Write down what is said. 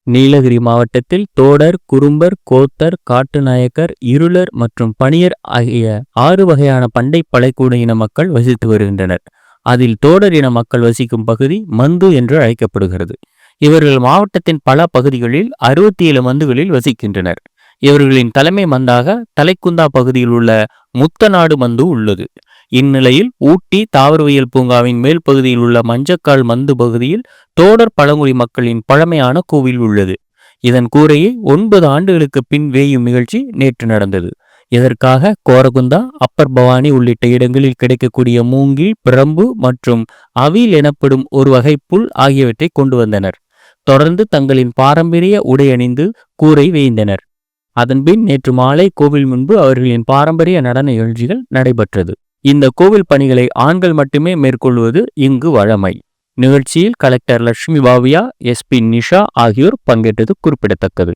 நீலகிரி மாவட்டத்தில் தோடர், குறும்பர், கோத்தர், காட்டுநாயக்கர், இருளர் மற்றும் பணியர் ஆகிய 6 வகையான பண்டை பழைக்கூட இன மக்கள் வசித்து வருகின்றனர். அதில் தோடர் இன மக்கள் வசிக்கும் பகுதி மந்து என்று அழைக்கப்படுகிறது. இவர்கள் மாவட்டத்தின் பல பகுதிகளில் 67 மந்துகளில் வசிக்கின்றனர். இவர்களின் தலைமை மந்தாக தலைக்குந்தா பகுதியில் உள்ள முத்தநாடு மந்து உள்ளது. இந்நிலையில் ஊட்டி தாவரவியல் பூங்காவின் மேல் பகுதியில் உள்ள மஞ்சக்கால் மந்து பகுதியில் தோடர் பழங்குடி மக்களின் பழமையான கோவில் உள்ளது. இதன் கூரையை 9 ஆண்டுகளுக்கு பின் வேயும் நிகழ்ச்சி நேற்று நடந்தது. இதற்காக கோரகுந்தா, அப்பர் பவானி உள்ளிட்ட இடங்களில் கிடைக்கக்கூடிய மூங்கில், பிரம்பு மற்றும் அவில் எனப்படும் ஒரு வகை புல் ஆகியவற்றை கொண்டு வந்தனர். தொடர்ந்து தங்களின் பாரம்பரிய உடை அணிந்து கூரை வேய்ந்தனர். அதன்பின் நேற்று மாலை கோவில் முன்பு அவர்களின் பாரம்பரிய நடன நிகழ்ச்சிகள் நடைபெற்றது. இந்த கோவில் பணிகளை ஆண்கள் மட்டுமே மேற்கொள்வது இங்கு வழமை. நிகழ்ச்சியில் கலெக்டர் லட்சுமி பாவியா, எஸ்பி நிஷா ஆகியோர் பங்கேற்றது குறிப்பிடத்தக்கது.